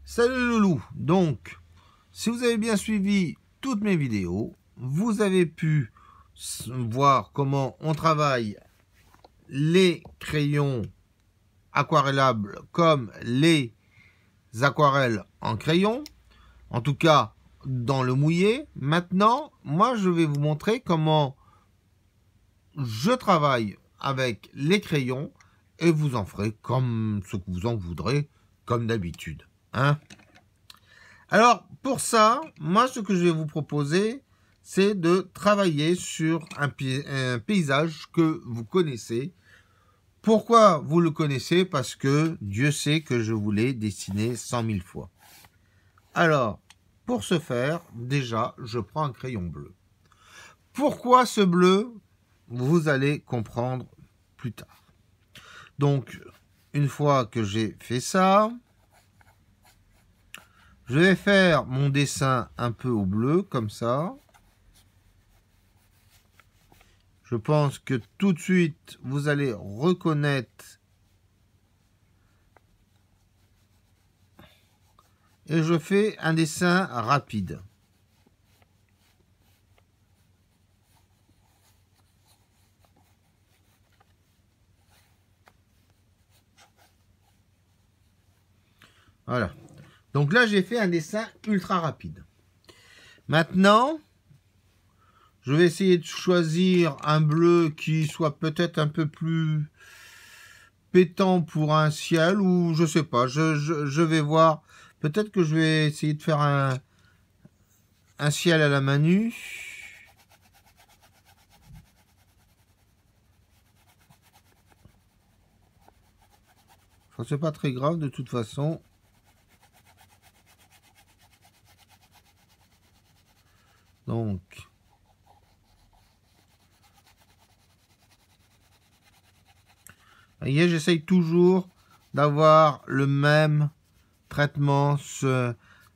Salut Loulou. Donc, si vous avez bien suivi toutes mes vidéos, vous avez pu voir comment on travaille les crayons aquarellables comme les aquarelles en crayon, en tout cas dans le mouillé. Maintenant, moi je vais vous montrer comment je travaille avec les crayons et vous en ferez comme ce que vous en voudrez, comme d'habitude. Hein? Alors, pour ça, moi, ce que je vais vous proposer, c'est de travailler sur un paysage que vous connaissez. Pourquoi vous le connaissez? Parce que Dieu sait que je vous l'ai dessiné 100 000 fois. Alors, pour ce faire, déjà, je prends un crayon bleu. Pourquoi ce bleu? Vous allez comprendre plus tard. Donc, une fois que j'ai fait ça, je vais faire mon dessin un peu au bleu, comme ça. Je pense que tout de suite, vous allez reconnaître. Et je fais un dessin rapide. Voilà. Donc là, j'ai fait un dessin ultra rapide. Maintenant, je vais essayer de choisir un bleu qui soit peut-être un peu plus pétant pour un ciel ou je sais pas. Je vais voir. Peut-être que je vais essayer de faire un ciel à la main nue. Enfin, c'est pas très grave de toute façon. Donc, vous voyez, j'essaye toujours d'avoir le même traitement.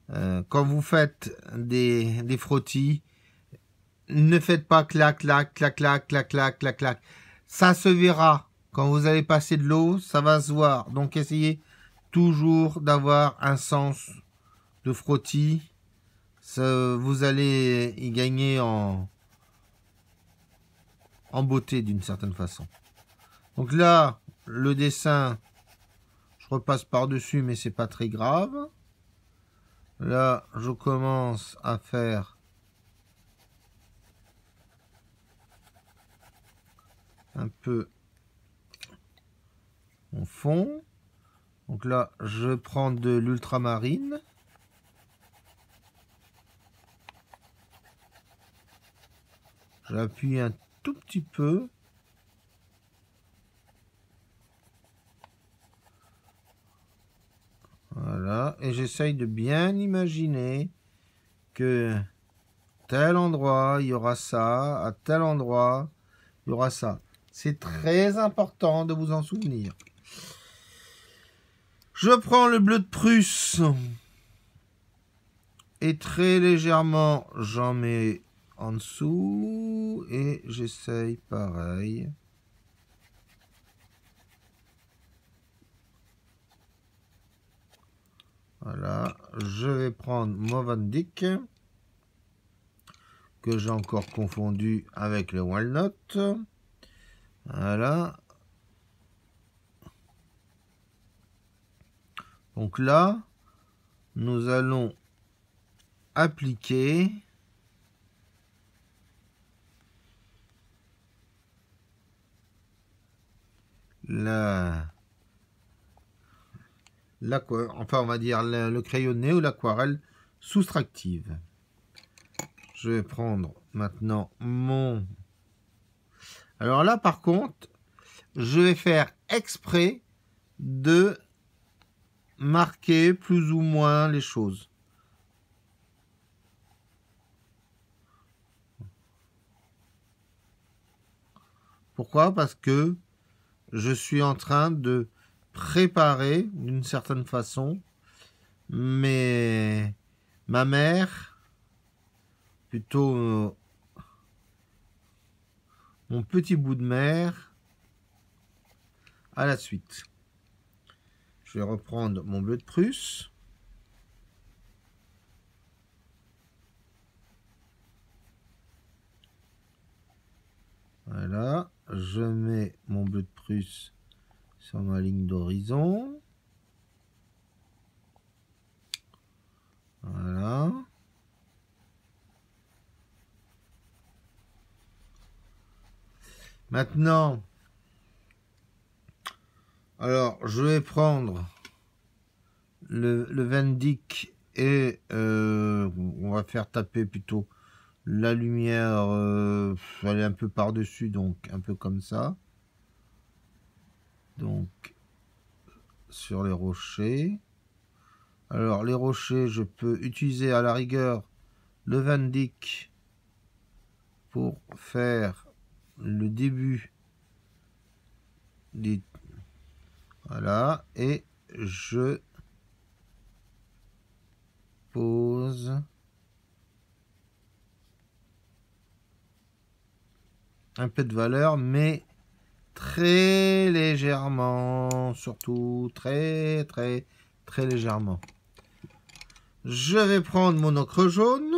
Quand vous faites des frottis, ne faites pas clac, clac, clac, clac, clac, clac, clac, clac. Ça se verra. Quand vous allez passer de l'eau, ça va se voir. Donc, essayez toujours d'avoir un sens de frottis. Vous allez y gagner en beauté d'une certaine façon. Donc là, le dessin, je repasse par-dessus, mais c'est pas très grave. Là, je commence à faire un peu mon fond. Donc là, je prends de l'ultramarine. J'appuie un tout petit peu. Voilà. Et j'essaye de bien imaginer que tel endroit, il y aura ça. À tel endroit, il y aura ça. C'est très important de vous en souvenir. Je prends le bleu de Prusse. Et très légèrement, j'en mets en dessous. Et j'essaye pareil. Voilà, je vais prendre Movendick, que j'ai encore confondu avec le Walnut. Voilà. Donc là, nous allons appliquer enfin on va dire le crayonné ou l'aquarelle soustractive. Je vais prendre maintenant mon... Alors là par contre, je vais faire exprès de marquer plus ou moins les choses. Pourquoi? Parce que je suis en train de préparer d'une certaine façon ma mère, plutôt mon petit bout de mer, à la suite. Je vais reprendre mon bleu de Prusse. je mets mon bleu de Prusse sur ma ligne d'horizon. Voilà. Maintenant, alors je vais prendre le Vendic et on va faire taper plutôt la lumière, elle est un peu par-dessus, donc un peu comme ça. Donc, sur les rochers. Alors, les rochers, je peux utiliser à la rigueur le Vendic pour faire le début des... Voilà, et je pose un peu de valeur, mais très légèrement, surtout très légèrement. Je vais prendre mon ocre jaune.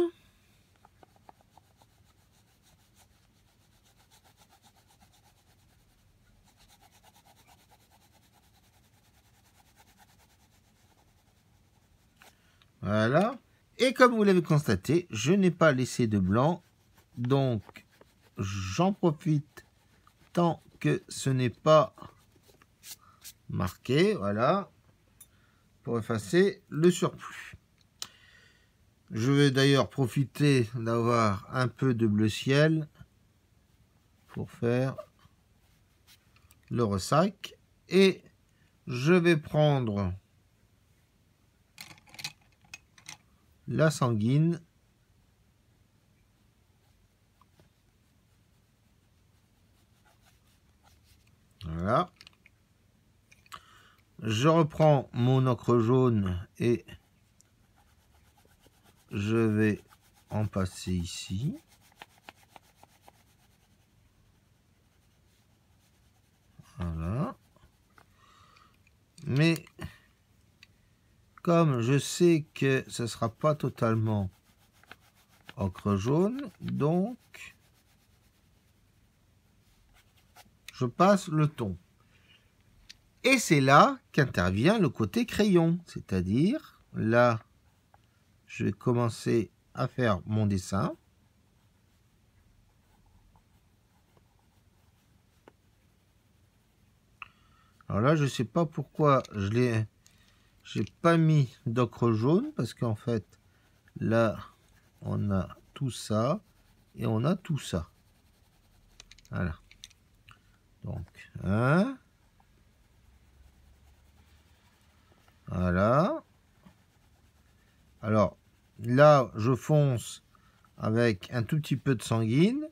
Voilà. Et comme vous l'avez constaté, je n'ai pas laissé de blanc. Donc, j'en profite tant que ce n'est pas marqué. Voilà. Pour effacer le surplus. Je vais d'ailleurs profiter d'avoir un peu de bleu ciel pour faire le ressac. Et je vais prendre la sanguine. Voilà. Je reprends mon ocre jaune et je vais en passer ici. Voilà. Mais comme je sais que ce ne sera pas totalement ocre jaune, donc je passe le ton. Et c'est là qu'intervient le côté crayon, c'est-à-dire là, je vais commencer à faire mon dessin. Alors là, je ne sais pas pourquoi j'ai pas mis d'ocre jaune, parce qu'en fait, là, on a tout ça et on a tout ça. Voilà. Donc, hein. Voilà. Alors, là, je fonce avec un tout petit peu de sanguine,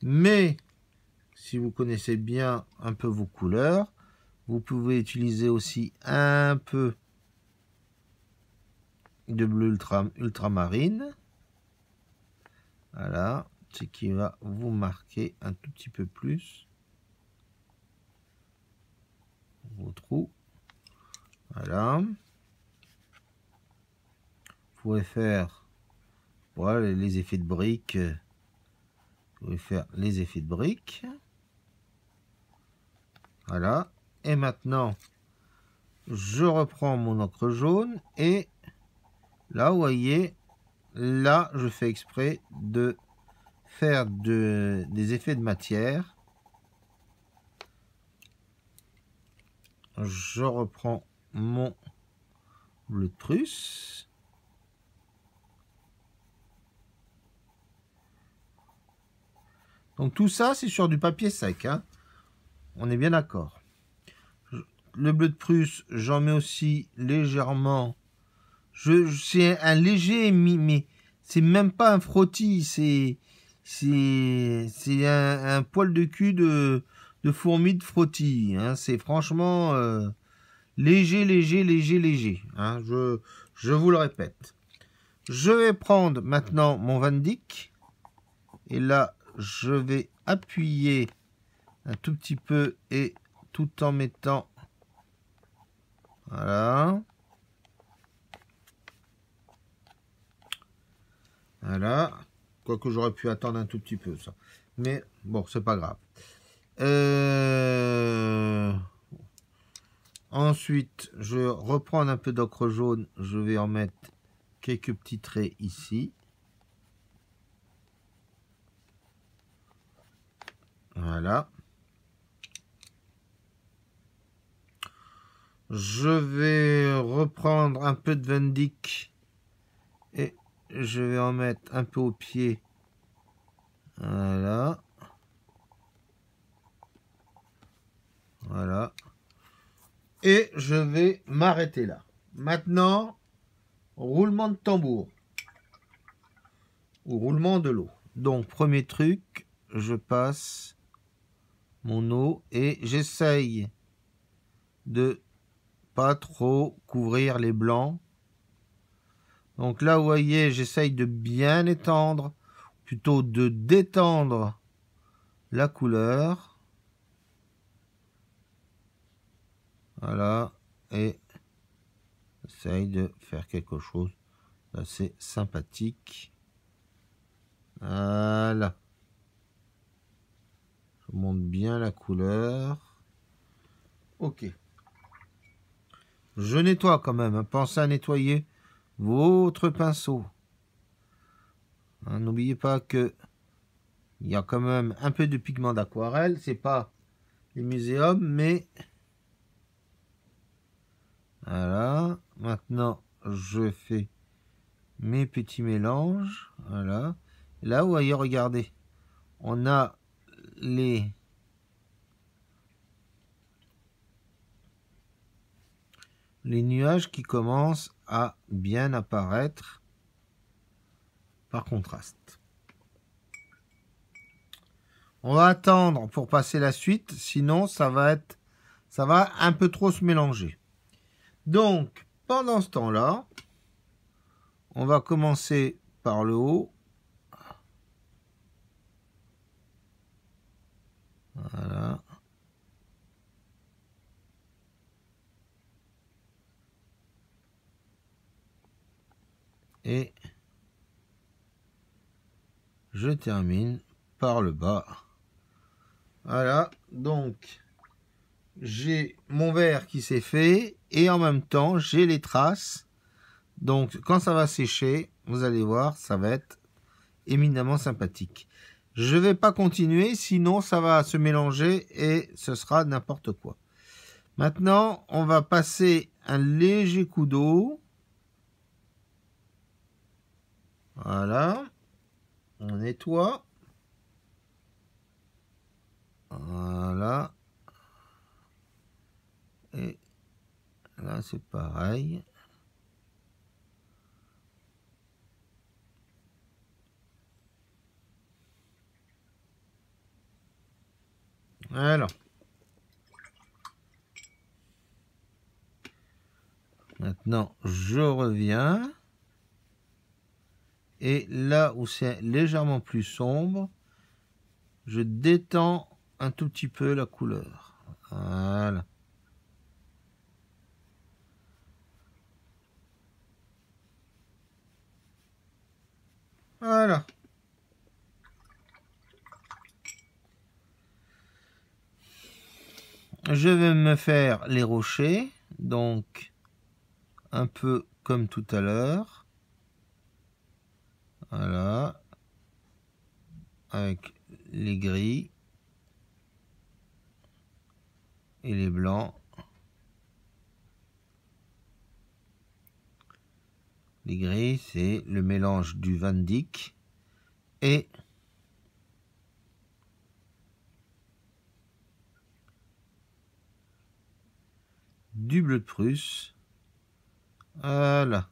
mais si vous connaissez bien un peu vos couleurs, vous pouvez utiliser aussi un peu de bleu ultramarine. Voilà, ce qui va vous marquer un tout petit peu plus vos trous. Voilà. Vous pouvez faire voilà, les effets de briques. Vous pouvez faire les effets de briques. Voilà. Et maintenant, je reprends mon ocre jaune et là, vous voyez, là, je fais exprès de faire des effets de matière. Je reprends mon bleu de Prusse. Donc tout ça, c'est sur du papier sec. Hein. On est bien d'accord. Le bleu de Prusse, j'en mets aussi légèrement. C'est un léger, mais c'est même pas un frottis. C'est un poil de cul de fourmi de frottis. Hein. C'est franchement léger. Hein. Je vous le répète. Je vais prendre maintenant mon Vendic. Et là, je vais appuyer un tout petit peu et tout en mettant... Voilà. Voilà. Quoique j'aurais pu attendre un tout petit peu ça. Mais bon, c'est pas grave. Ensuite, je vais reprendre un peu d'ocre jaune. Je vais en mettre quelques petits traits ici. Voilà. Je vais reprendre un peu de Van Dyck et je vais en mettre un peu au pied. Voilà. Voilà. Et je vais m'arrêter là. Maintenant, roulement de tambour. Ou roulement de l'eau. Donc, premier truc, je passe mon eau et j'essaye de pas trop couvrir les blancs. Donc là, vous voyez, j'essaye de bien étendre, plutôt de détendre la couleur. Voilà. Et j'essaye de faire quelque chose d'assez sympathique. Voilà. Je monte bien la couleur. Ok. Je nettoie quand même. Hein. Pensez à nettoyer votre pinceau. Hein, n'oubliez pas que il y a quand même un peu de pigment d'aquarelle. C'est pas les muséums, mais voilà. Maintenant, je fais mes petits mélanges. Voilà. Là, vous voyez, regardez, on a les nuages qui commencent à bien apparaître par contraste. On va attendre pour passer la suite, sinon ça va un peu trop se mélanger. Donc, pendant ce temps-là, on va commencer par le haut. Voilà. Et je termine par le bas. Voilà, donc j'ai mon verre qui s'est fait et en même temps j'ai les traces. Donc quand ça va sécher, vous allez voir, ça va être éminemment sympathique. Je vais pas continuer, sinon ça va se mélanger et ce sera n'importe quoi. Maintenant, on va passer un léger coup d'eau. Voilà. On nettoie. Voilà. Et là, c'est pareil. Voilà. Maintenant, je reviens. Et là où c'est légèrement plus sombre, je détends un tout petit peu la couleur. Voilà. Voilà. Je vais me faire les rochers, donc un peu comme tout à l'heure. Voilà. Avec les gris et les blancs. Les gris, c'est le mélange du Van Dyck et du bleu de Prusse. Voilà.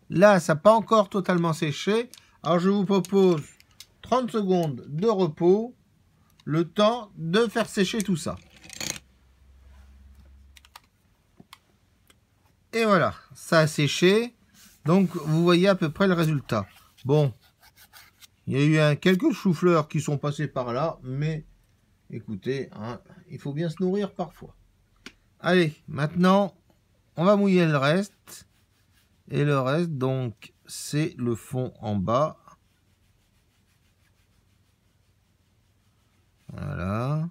Là, ça n'a pas encore totalement séché. Alors, je vous propose 30 secondes de repos, le temps de faire sécher tout ça. Et voilà, ça a séché. Donc, vous voyez à peu près le résultat. Bon, il y a eu quelques choux-fleurs qui sont passés par là, mais écoutez, hein, il faut bien se nourrir parfois. Allez, maintenant, on va mouiller le reste. Et le reste, donc, c'est le fond en bas. Voilà.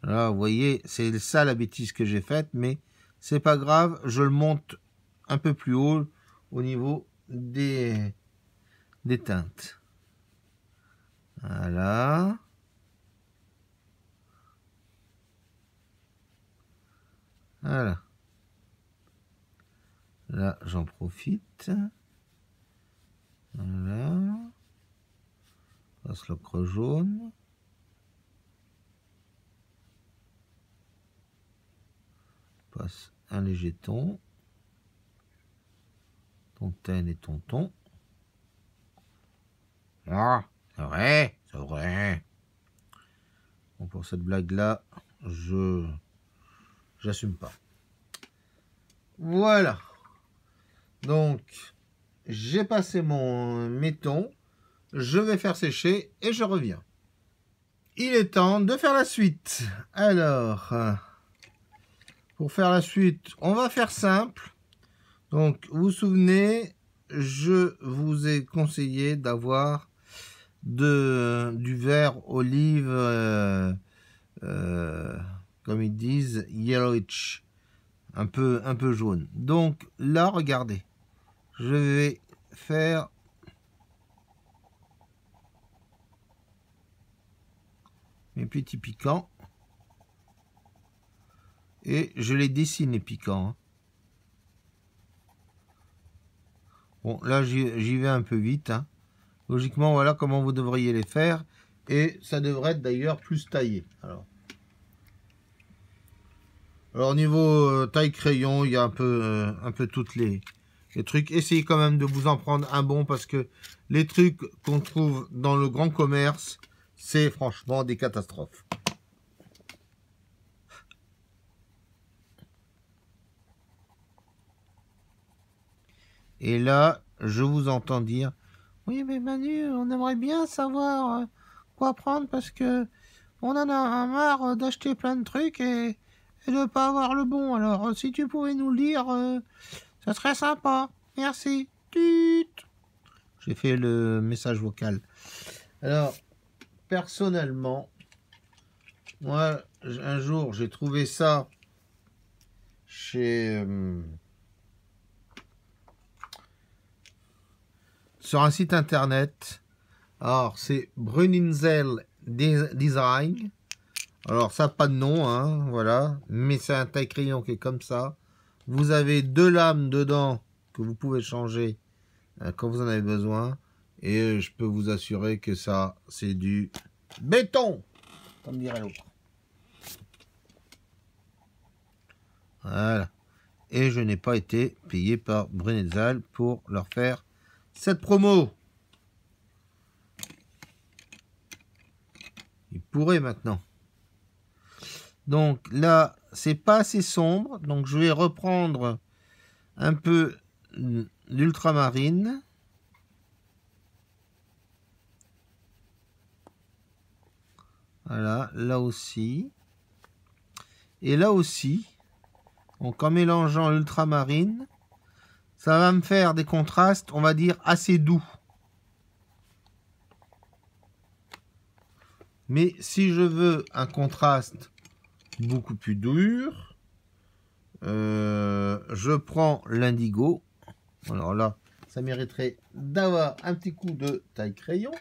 Là, vous voyez, c'est ça la bêtise que j'ai faite, mais c'est pas grave, je le monte un peu plus haut au niveau des teintes. Voilà. Voilà. Là, j'en profite. Voilà. Passe l'ocre jaune. Passe un léger ton. Tontaine et tonton. Ah, c'est vrai, c'est vrai. Bon, pour cette blague-là, j'assume pas. Voilà. Donc, j'ai passé mes tons. Je vais faire sécher et je reviens. Il est temps de faire la suite. Alors, pour faire la suite, on va faire simple. Donc, vous vous souvenez, je vous ai conseillé d'avoir du vert olive, comme ils disent, yellowish, un peu jaune. Donc là, regardez, je vais faire mes petits piquants et je les dessine les piquants. Bon, là j'y vais un peu vite. Logiquement, voilà comment vous devriez les faire et ça devrait être d'ailleurs plus taillé. Alors niveau taille crayon, il y a un peu toutes les trucs. Essayez quand même de vous en prendre un bon parce que les trucs qu'on trouve dans le grand commerce, c'est franchement des catastrophes. Et là, je vous entends dire, oui mais Manu, on aimerait bien savoir quoi prendre parce que on en a marre d'acheter plein de trucs et de ne pas avoir le bon. Alors si tu pouvais nous le dire, ça serait sympa. Merci. Tut. J'ai fait le message vocal. Alors, personnellement, moi, un jour, j'ai trouvé ça sur un site internet. Alors, c'est Bruninzel Design. Alors, ça n'a pas de nom, voilà. Mais c'est un taille-crayon qui est comme ça. Vous avez 2 lames dedans que vous pouvez changer quand vous en avez besoin. Et je peux vous assurer que ça, c'est du béton, comme dirait l'autre. Voilà. Et je n'ai pas été payé par Bruninzel pour leur faire cette promo. Il pourrait maintenant. Donc là, c'est pas assez sombre. Donc je vais reprendre un peu l'ultramarine. Voilà, là aussi. Et là aussi. Donc en mélangeant l'ultramarine, ça va me faire des contrastes, on va dire, assez doux. Mais si je veux un contraste beaucoup plus dur, je prends l'indigo. Alors là, ça mériterait d'avoir un petit coup de taille crayon.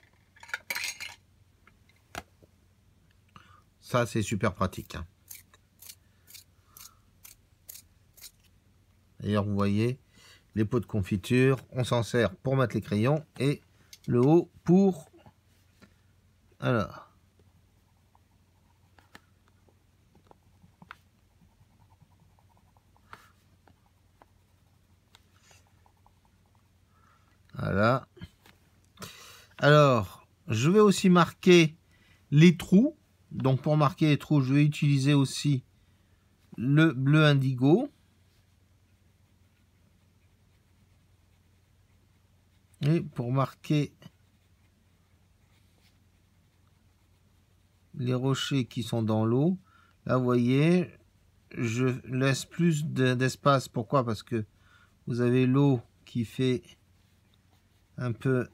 Ça, c'est super pratique. D'ailleurs, vous voyez, les pots de confiture, on s'en sert pour mettre les crayons et le haut pour... Alors... Voilà. Alors, je vais aussi marquer les trous. Donc, pour marquer les trous, je vais utiliser aussi le bleu indigo. Et pour marquer les rochers qui sont dans l'eau, là, vous voyez, je laisse plus d'espace. Pourquoi? Parce que Vous avez l'eau qui fait un peu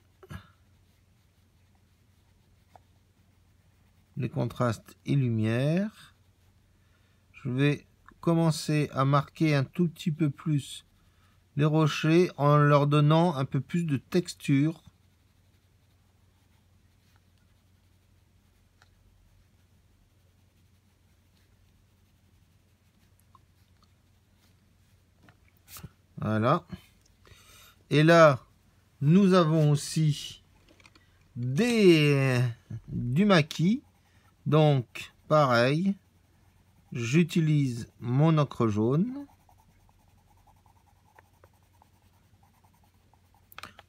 les contrastes et lumière. Je vais commencer à marquer un tout petit peu plus les rochers en leur donnant un peu plus de texture. Voilà. Et là, nous avons aussi du maquis. Donc, pareil, j'utilise mon ocre jaune.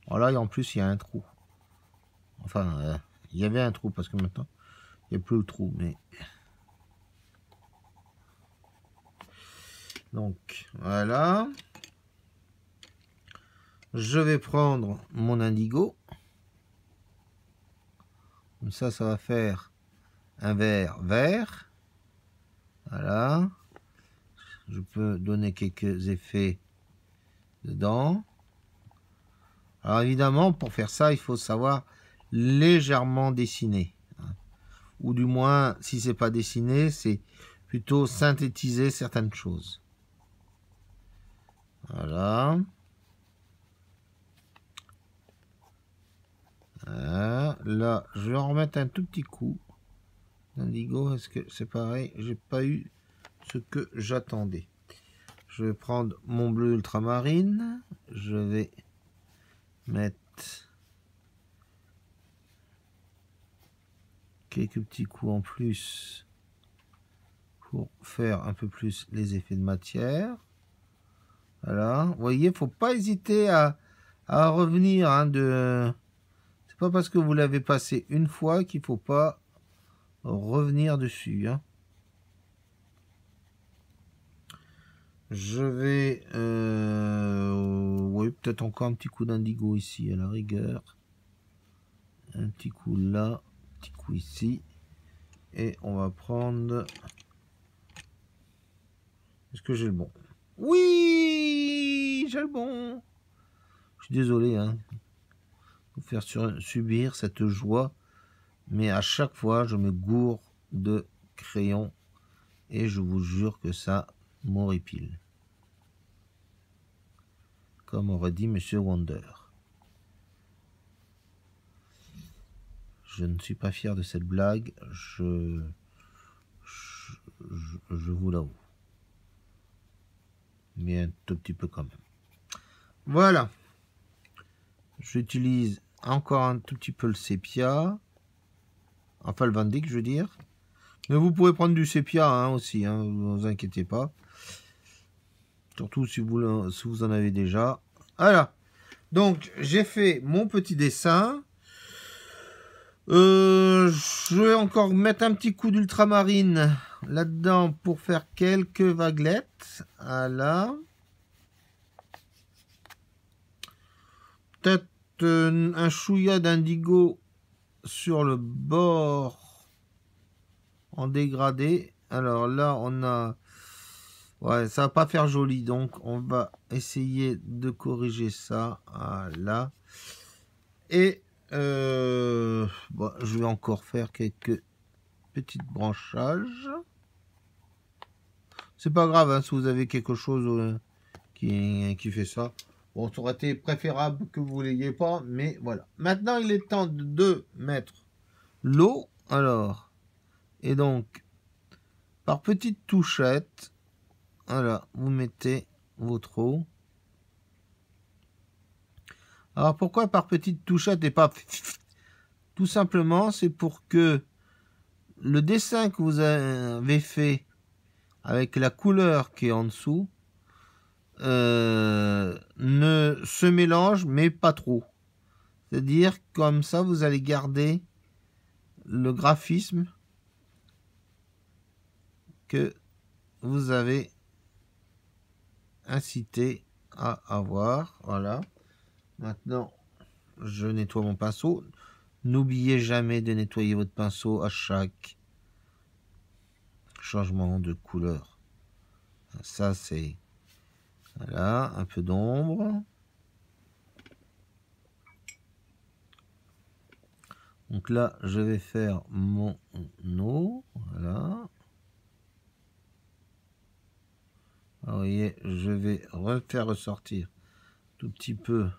Voilà, et en plus, il y a un trou. Enfin, il y avait un trou parce que maintenant, il n'y a plus le trou. Mais donc, voilà. Je vais prendre mon indigo. Comme ça va faire un vert vert. Voilà. Je peux donner quelques effets dedans. Alors évidemment, pour faire ça, il faut savoir légèrement dessiner. Ou du moins, si c'est pas dessiné, c'est plutôt synthétiser certaines choses. Voilà. Là, je vais en remettre un tout petit coup d'indigo. Est-ce que c'est pareil? J'ai pas eu ce que j'attendais. Je vais prendre mon bleu ultramarine. Je vais mettre quelques petits coups en plus pour faire un peu plus les effets de matière. Voilà. Vous voyez, faut pas hésiter à revenir. C'est pas parce que vous l'avez passé une fois qu'il faut pas revenir dessus. Je vais... oui, peut-être encore un petit coup d'indigo ici, à la rigueur. Un petit coup là, un petit coup ici. Et on va prendre... Est-ce que j'ai le bon? Oui, j'ai le bon. Je suis désolé, vous faire subir cette joie. Mais à chaque fois, je me gourre de crayon. Et je vous jure que ça m'horripile. Comme aurait dit Monsieur Wonder. Je ne suis pas fier de cette blague. Je vous l'avoue. Mais un tout petit peu quand même. Voilà. J'utilise encore un tout petit peu le sépia. Enfin le Van Dyck, je veux dire. Mais vous pouvez prendre du sépia aussi, ne vous inquiétez pas. Surtout si vous en avez déjà. Voilà. Donc j'ai fait mon petit dessin. Je vais encore mettre un petit coup d'ultramarine là-dedans pour faire quelques vaguelettes. Voilà. Peut-être un chouïa d'indigo sur le bord en dégradé. Alors là, on a... Ouais, ça va pas faire joli. Donc, on va essayer de corriger ça. Voilà. Et... bon, je vais encore faire quelques petites branchages. C'est pas grave si vous avez quelque chose qui fait ça. Bon, ça aurait été préférable que vous l'ayez pas, mais voilà. Maintenant, il est temps de mettre l'eau. Alors, et donc, par petites touchettes, voilà, vous mettez votre eau. Alors, pourquoi par petites touchettes et pas... Tout simplement, c'est pour que le dessin que vous avez fait avec la couleur qui est en dessous ne se mélange, mais pas trop. C'est-à-dire, comme ça, vous allez garder le graphisme que vous avez incité à avoir. Voilà. Maintenant, je nettoie mon pinceau. N'oubliez jamais de nettoyer votre pinceau à chaque changement de couleur. Ça, c'est Voilà, un peu d'ombre. Donc là, je vais faire mon eau. Voilà. Alors, vous voyez, je vais refaire ressortir tout petit peu.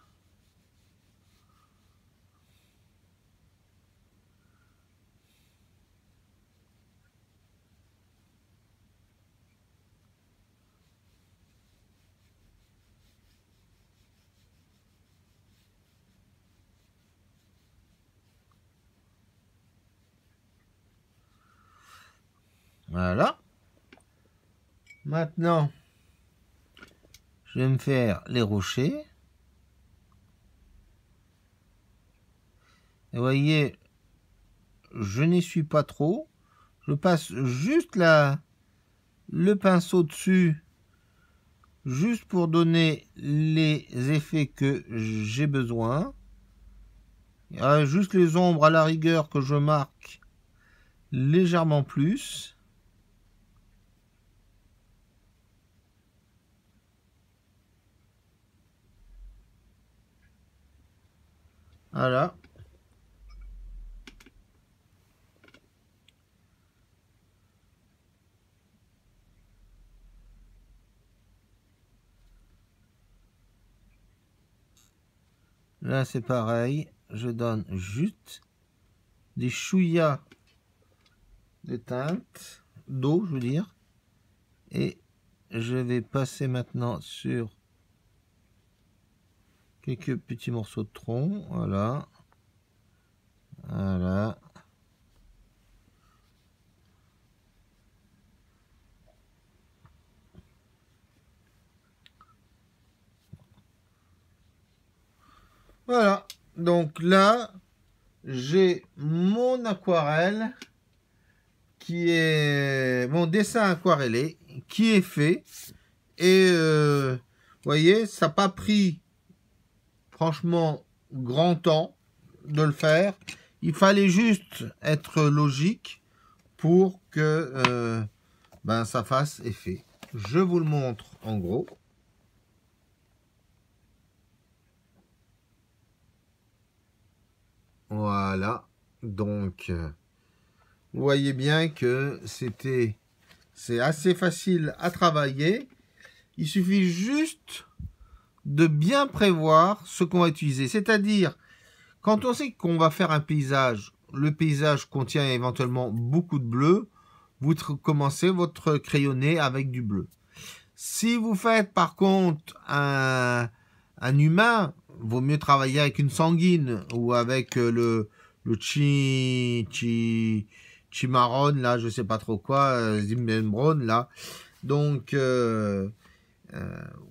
Voilà. Maintenant, je vais me faire les rochers. Et vous voyez, je n'essuie pas trop. Je passe juste le pinceau dessus, juste pour donner les effets que j'ai besoin. Il y a juste les ombres à la rigueur que je marque légèrement plus. Voilà. Là, c'est pareil. Je donne juste des chouillas de teinte, d'eau, je veux dire. Et je vais passer maintenant sur quelques petits morceaux de tronc. Voilà. Voilà. Voilà. Donc là, j'ai mon aquarelle qui est mon dessin aquarellé qui est fait. Et vous voyez, ça n'a pas pris franchement grand temps de le faire. Il fallait juste être logique pour que ça fasse effet. Je vous le montre en gros. Voilà. Donc, vous voyez bien que c'est assez facile à travailler. Il suffit juste de bien prévoir ce qu'on va utiliser. C'est-à-dire, quand on sait qu'on va faire un paysage, le paysage contient éventuellement beaucoup de bleu, vous commencez votre crayonné avec du bleu. Si vous faites par contre un humain, vaut mieux travailler avec une sanguine ou avec le chimarron, là, je sais pas trop quoi, Zimbabwe, là. Donc,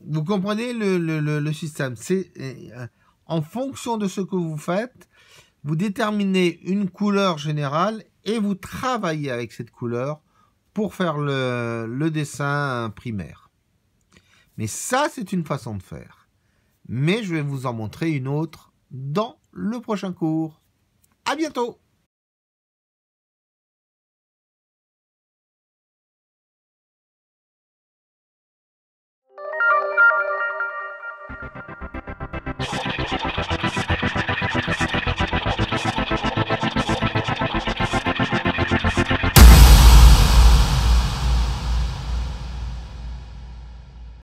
vous comprenez le système. C'est en fonction de ce que vous faites, vous déterminez une couleur générale et vous travaillez avec cette couleur pour faire le dessin primaire. Mais ça, c'est une façon de faire. Mais je vais vous en montrer une autre dans le prochain cours. À bientôt!